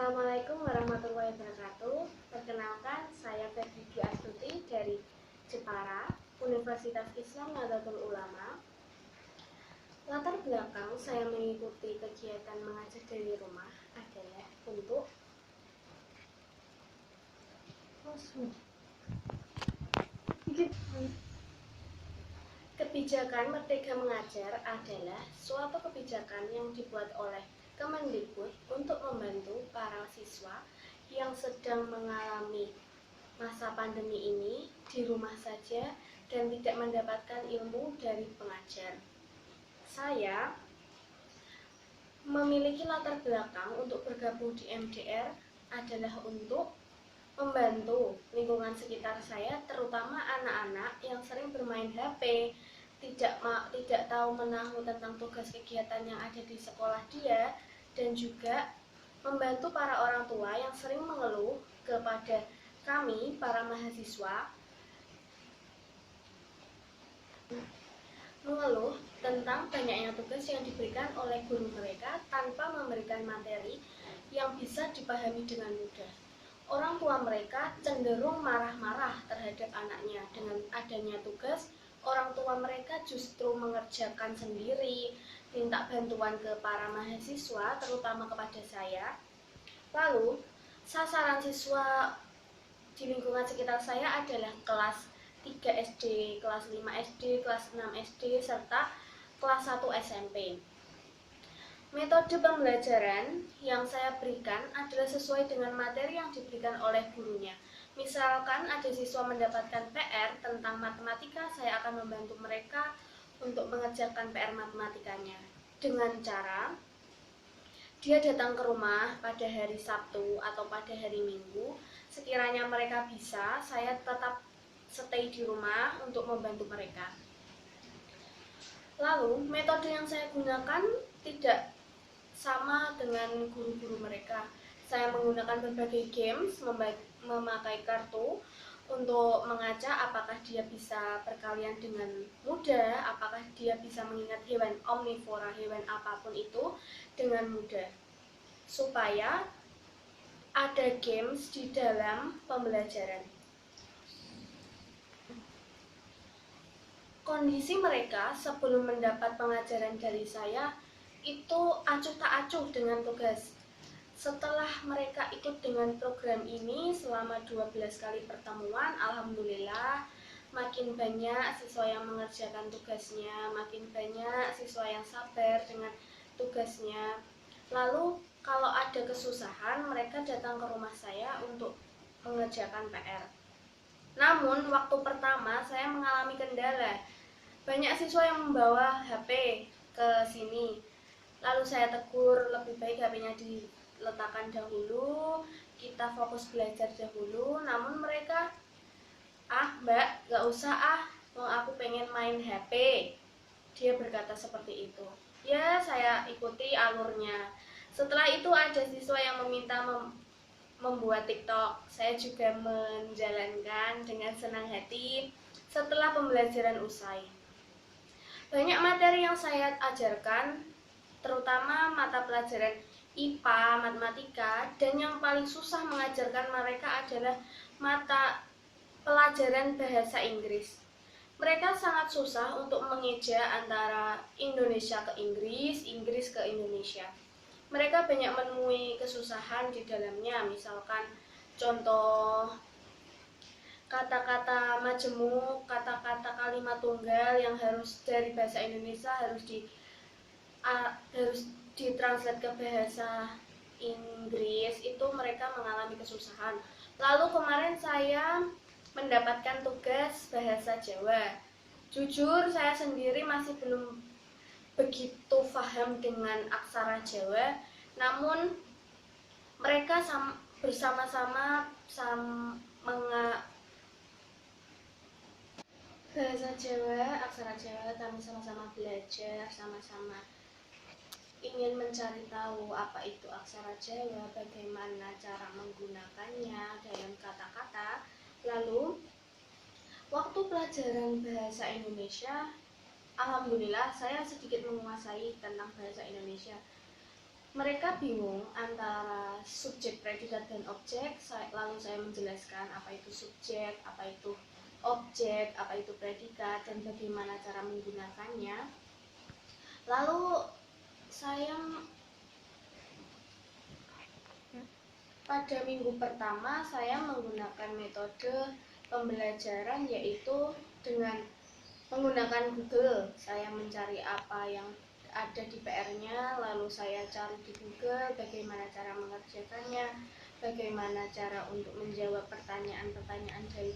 Assalamualaikum warahmatullahi wabarakatuh. Perkenalkan, saya Febri Dwi Astuti dari Jepara, Universitas Islam Nahdlatul Ulama. Latar belakang saya mengikuti kegiatan mengajar dari rumah adalah untuk kebijakan Merdeka Mengajar adalah suatu kebijakan yang dibuat oleh Kemendikbud untuk membantu para siswa yang sedang mengalami masa pandemi ini di rumah saja dan tidak mendapatkan ilmu dari pengajar. Saya memiliki latar belakang untuk bergabung di MDR adalah untuk membantu lingkungan sekitar saya, terutama anak-anak yang sering bermain HP, tidak tahu menahu tentang tugas kegiatan yang ada di sekolah dia, dan juga membantu para orang tua yang sering mengeluh kepada kami, para mahasiswa, mengeluh tentang banyaknya tugas yang diberikan oleh guru mereka tanpa memberikan materi yang bisa dipahami dengan mudah. Orang tua mereka cenderung marah-marah terhadap anaknya. Dengan adanya tugas, orang tua mereka justru mengerjakan sendiri, minta bantuan ke para mahasiswa, terutama kepada saya. Lalu, sasaran siswa di lingkungan sekitar saya adalah kelas 3 SD, kelas 5 SD, kelas 6 SD, serta kelas 1 SMP. Metode pembelajaran yang saya berikan adalah sesuai dengan materi yang diberikan oleh gurunya. Misalkan ada siswa mendapatkan PR tentang matematika, saya akan membantu mereka untuk mengerjakan PR matematikanya dengan cara dia datang ke rumah pada hari Sabtu atau pada hari Minggu. Sekiranya mereka bisa, saya tetap stay di rumah untuk membantu mereka. Lalu, metode yang saya gunakan tidak sama dengan guru-guru mereka. Saya menggunakan berbagai games, memakai kartu untuk mengacak apakah dia bisa berkalian dengan mudah, apakah dia bisa mengingat hewan omnivora, hewan apapun itu dengan mudah, supaya ada games di dalam pembelajaran. Kondisi mereka sebelum mendapat pengajaran dari saya itu acuh tak acuh dengan tugas. Setelah mereka ikut dengan program ini selama 12 kali pertemuan, alhamdulillah makin banyak siswa yang mengerjakan tugasnya, makin banyak siswa yang sabar dengan tugasnya. Lalu kalau ada kesusahan, mereka datang ke rumah saya untuk mengerjakan PR. Namun waktu pertama saya mengalami kendala. Banyak siswa yang membawa HP ke sini. Lalu saya tegur, lebih baik HP-nya diletakkan dahulu, kita fokus belajar dahulu. Namun mereka, Mbak, gak usah mau aku pengen main HP. Dia berkata seperti itu. Ya, saya ikuti alurnya. Setelah itu ada siswa yang meminta membuat TikTok. Saya juga menjalankan dengan senang hati setelah pembelajaran usai. Banyak materi yang saya ajarkan, terutama mata pelajaran IPA, matematika, dan yang paling susah mengajarkan mereka adalah mata pelajaran bahasa Inggris. Mereka sangat susah untuk mengeja antara Indonesia ke Inggris, Inggris ke Indonesia. Mereka banyak menemui kesusahan di dalamnya, misalkan contoh kata-kata majemuk, kata-kata kalimat tunggal yang harus dari bahasa Indonesia harus ditranslate ke bahasa Inggris, itu mereka mengalami kesusahan. Lalu kemarin saya mendapatkan tugas bahasa Jawa. Jujur saya sendiri masih belum begitu paham dengan aksara Jawa, namun mereka bersama-sama bahasa Jawa, aksara Jawa, kami sama-sama belajar, sama-sama ingin mencari tahu apa itu aksara Jawa, bagaimana cara menggunakannya dalam kata-kata. Lalu, waktu pelajaran bahasa Indonesia, alhamdulillah saya sedikit menguasai tentang bahasa Indonesia. Mereka bingung antara subjek, predikat, dan objek. Lalu saya menjelaskan apa itu subjek, apa itu objek, apa itu predikat, dan bagaimana cara menggunakannya. Lalu saya pada minggu pertama saya menggunakan metode pembelajaran, yaitu dengan menggunakan Google. Saya mencari apa yang ada di PR-nya, lalu saya cari di Google bagaimana cara mengerjakannya, bagaimana cara untuk menjawab pertanyaan-pertanyaan dari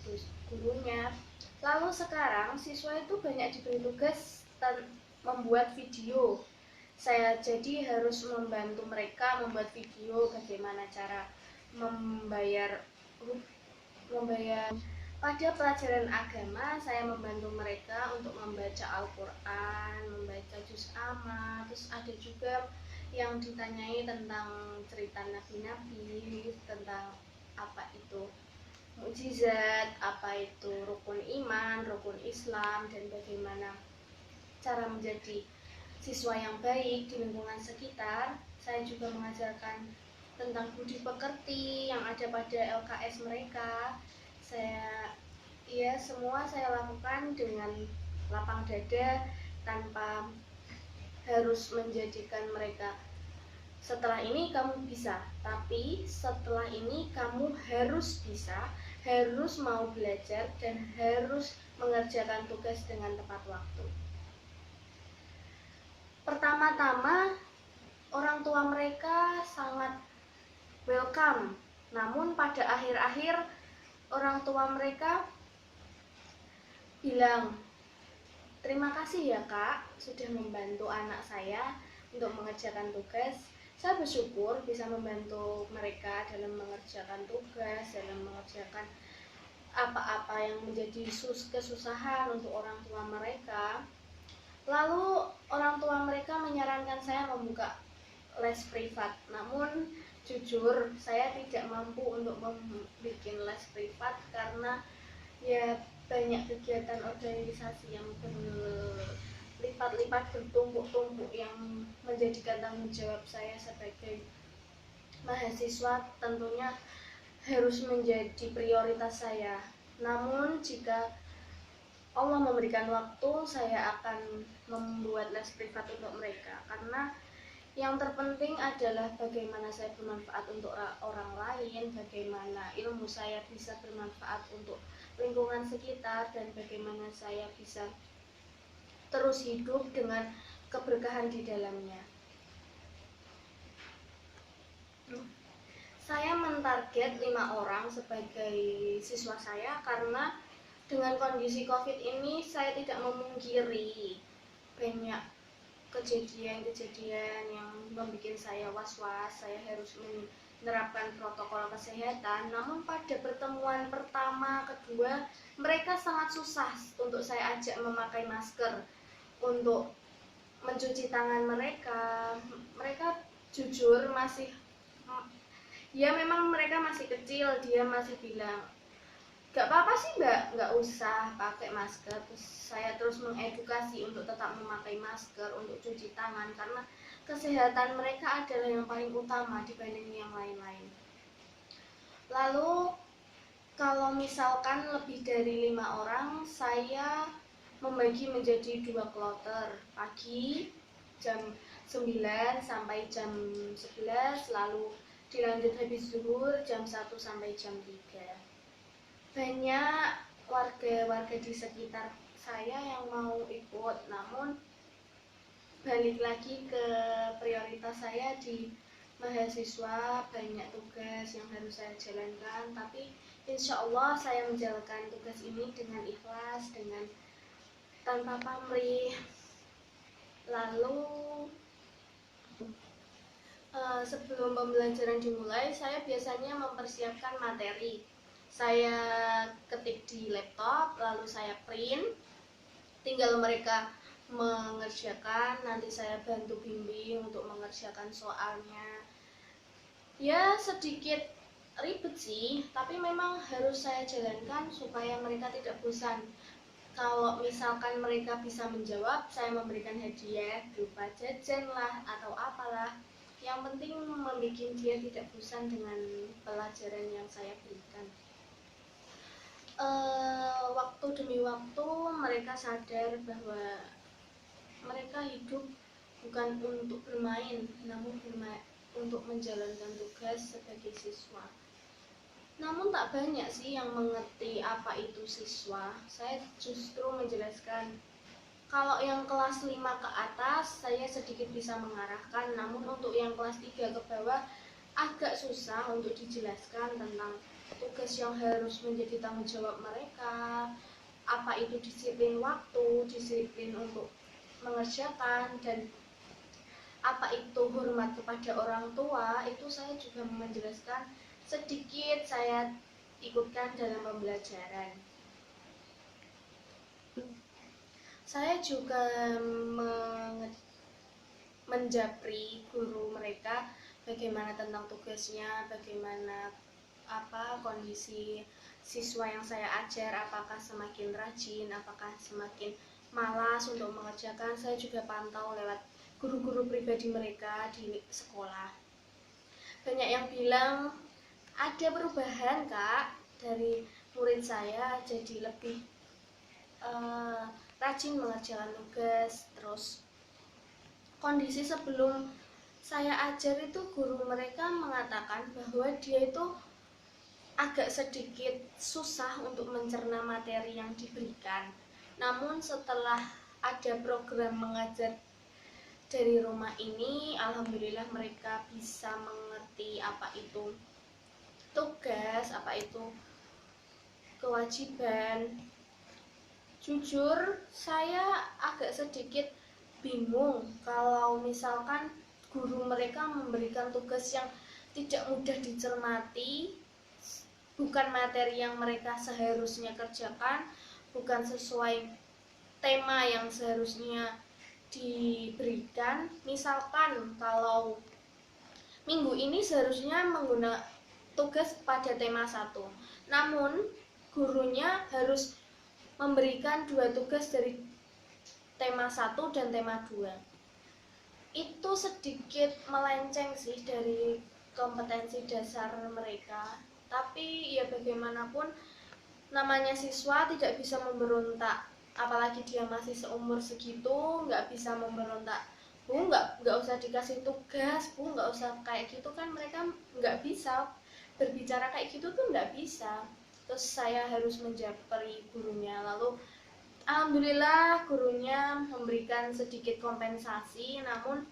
gurunya. Lalu sekarang siswa itu banyak diberi tugas membuat video. Saya jadi harus membantu mereka membuat video bagaimana cara membayar pada pelajaran agama. Saya membantu mereka untuk membaca Al-Quran, membaca juz amma. Terus ada juga yang ditanyai tentang cerita nabi-nabi, tentang apa itu mukjizat, apa itu rukun iman, rukun Islam, dan bagaimana cara menjadi siswa yang baik di lingkungan sekitar. Saya juga mengajarkan tentang budi pekerti yang ada pada LKS mereka. Semua saya lakukan dengan lapang dada, tanpa harus menjadikan mereka setelah ini kamu bisa, tapi setelah ini kamu harus bisa, harus mau belajar, dan harus mengerjakan tugas dengan tepat waktu. Pertama-tama orang tua mereka sangat welcome, namun pada akhir-akhir orang tua mereka bilang, terima kasih ya kak sudah membantu anak saya untuk mengerjakan tugas. Saya bersyukur bisa membantu mereka dalam mengerjakan tugas, dalam mengerjakan apa-apa yang menjadi kesusahan untuk orang tua mereka. Lalu orang tua mereka menyarankan saya membuka les privat, namun jujur saya tidak mampu untuk membuat les privat karena banyak kegiatan organisasi yang berlipat-lipat, bertumpuk-tumpuk, yang menjadikan tanggung jawab saya sebagai mahasiswa tentunya harus menjadi prioritas saya. Namun jika Allah memberikan waktu, saya akan membuat les privat untuk mereka, karena yang terpenting adalah bagaimana saya bermanfaat untuk orang lain, bagaimana ilmu saya bisa bermanfaat untuk lingkungan sekitar, dan bagaimana saya bisa terus hidup dengan keberkahan di dalamnya. Saya mentarget 5 orang sebagai siswa saya karena dengan kondisi COVID ini saya tidak memungkiri banyak kejadian-kejadian yang membuat saya was-was. Saya harus menerapkan protokol kesehatan. Namun pada pertemuan pertama, kedua, mereka sangat susah untuk saya ajak memakai masker, untuk mencuci tangan mereka. Mereka jujur masih, ya memang mereka masih kecil, dia masih bilang, gak apa-apa sih mbak, gak usah pakai masker. Terus saya terus mengedukasi untuk tetap memakai masker, untuk cuci tangan, karena kesehatan mereka adalah yang paling utama dibanding yang lain-lain. Lalu kalau misalkan lebih dari 5 orang, saya membagi menjadi 2 kloter. Pagi jam 9 sampai jam 11, lalu dilanjut habis zuhur jam 1 sampai jam 3. Banyak warga-warga di sekitar saya yang mau ikut, namun balik lagi ke prioritas saya di mahasiswa, banyak tugas yang harus saya jalankan. Tapi insya Allah saya menjalankan tugas ini dengan ikhlas, dengan tanpa pamrih. Lalu sebelum pembelajaran dimulai, saya biasanya mempersiapkan materi. Saya ketik di laptop, lalu saya print, tinggal mereka mengerjakan, nanti saya bantu bimbing untuk mengerjakan soalnya. Ya sedikit ribet sih, tapi memang harus saya jalankan supaya mereka tidak bosan. Kalau misalkan mereka bisa menjawab, saya memberikan hadiah berupa jajan lah atau apalah. Yang penting membuat dia tidak bosan dengan pelajaran yang saya berikan. Waktu demi waktu mereka sadar bahwa mereka hidup bukan untuk bermain, namun untuk menjalankan tugas sebagai siswa. Namun tak banyak sih yang mengerti apa itu siswa. Saya justru menjelaskan kalau yang kelas 5 ke atas saya sedikit bisa mengarahkan, namun untuk yang kelas 3 ke bawah agak susah untuk dijelaskan tentang tugas yang harus menjadi tanggung jawab mereka, apa itu disiplin waktu, disiplin untuk mengerjakan, dan apa itu hormat kepada orang tua. Itu saya juga menjelaskan sedikit, saya ikutkan dalam pembelajaran. Saya juga menjapri guru mereka bagaimana tentang tugasnya, bagaimana kondisi siswa yang saya ajar, apakah semakin rajin, apakah semakin malas untuk mengerjakan. Saya juga pantau lewat guru-guru pribadi mereka di sekolah. Banyak yang bilang ada perubahan kak dari murid saya, jadi lebih rajin mengerjakan tugas. Terus kondisi sebelum saya ajar itu guru mereka mengatakan bahwa dia itu agak sedikit susah untuk mencerna materi yang diberikan. Namun setelah ada program mengajar dari rumah ini, alhamdulillah mereka bisa mengerti apa itu tugas, apa itu kewajiban. Jujur, saya agak sedikit bingung kalau misalkan guru mereka memberikan tugas yang tidak mudah dicermati, bukan materi yang mereka seharusnya kerjakan, bukan sesuai tema yang seharusnya diberikan. Misalkan kalau minggu ini seharusnya menggunakan tugas pada tema 1, namun gurunya harus memberikan 2 tugas dari tema 1 dan tema 2. Itu sedikit melenceng sih dari kompetensi dasar mereka. Tapi ya bagaimanapun namanya siswa tidak bisa memberontak, apalagi dia masih seumur segitu, nggak bisa memberontak. Bu, nggak usah dikasih tugas, bu, nggak usah kayak gitu, kan mereka nggak bisa berbicara kayak gitu tuh, nggak bisa. Terus saya harus menjapri gurunya, lalu alhamdulillah gurunya memberikan sedikit kompensasi, namun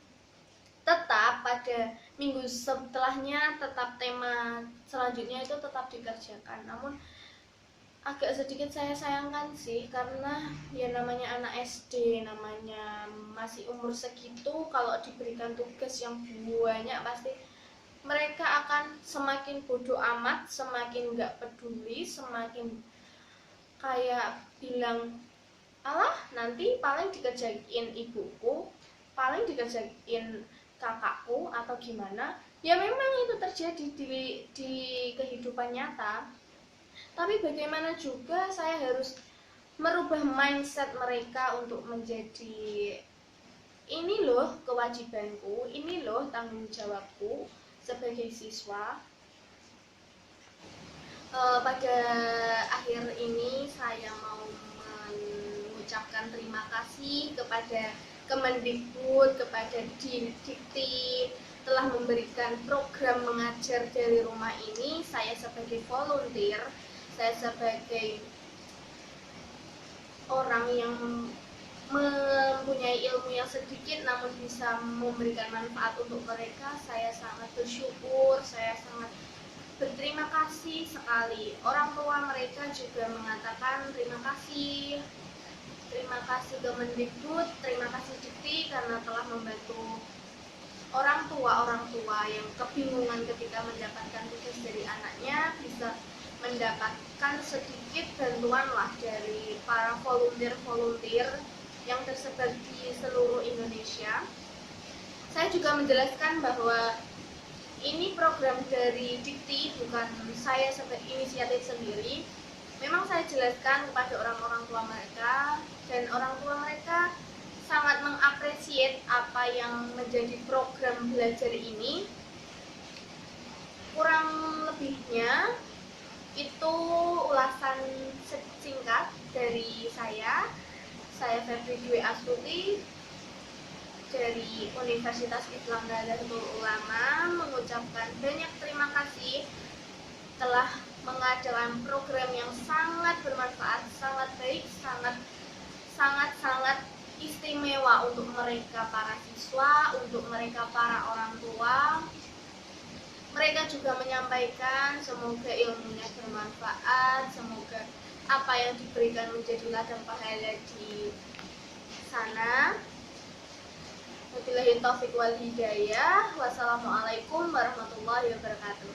tetap pada minggu setelahnya tetap tema selanjutnya itu tetap dikerjakan. Namun agak sedikit saya sayangkan sih, karena ya namanya anak SD, namanya masih umur segitu, kalau diberikan tugas yang banyak pasti mereka akan semakin bodoh amat, semakin gak peduli, semakin kayak bilang, alah nanti paling dikerjain ibuku, paling dikerjain kakakku atau gimana. Ya memang itu terjadi di kehidupan nyata, tapi bagaimana juga saya harus merubah mindset mereka untuk menjadi ini loh kewajibanku, ini loh tanggung jawabku sebagai siswa. Pada akhir ini saya mau mengucapkan terima kasih kepada Kemendikbud, kepada Dikti telah memberikan program mengajar dari rumah ini. Saya sebagai volunteer, saya sebagai orang yang mempunyai ilmu yang sedikit namun bisa memberikan manfaat untuk mereka, saya sangat bersyukur, saya sangat berterima kasih sekali. Orang tua mereka juga mengatakan terima kasih Kemendikbud, terima kasih Dikti karena telah membantu orang tua yang kebingungan ketika mendapatkan tugas dari anaknya, bisa mendapatkan sedikit bantuan lah dari para volunteer yang tersebar di seluruh Indonesia. Saya juga menjelaskan bahwa ini program dari Dikti, bukan saya sebagai inisiatif sendiri. Memang saya jelaskan kepada orang-orang tua mereka, dan orang tua mereka sangat mengapresiasi apa yang menjadi program belajar ini. Kurang lebihnya itu ulasan singkat dari saya Febri Dwi Astuti dari Universitas Islam Nahdlatul Ulama mengucapkan banyak terima kasih telah mengadakan program yang sangat bermanfaat, sangat baik, sangat istimewa untuk mereka para siswa, untuk mereka para orang tua. Mereka juga menyampaikan semoga ilmunya bermanfaat, semoga apa yang diberikan menjadi ladang pahala di sana. Wabillahi taufiq wal hidayah. Wassalamualaikum warahmatullahi wabarakatuh.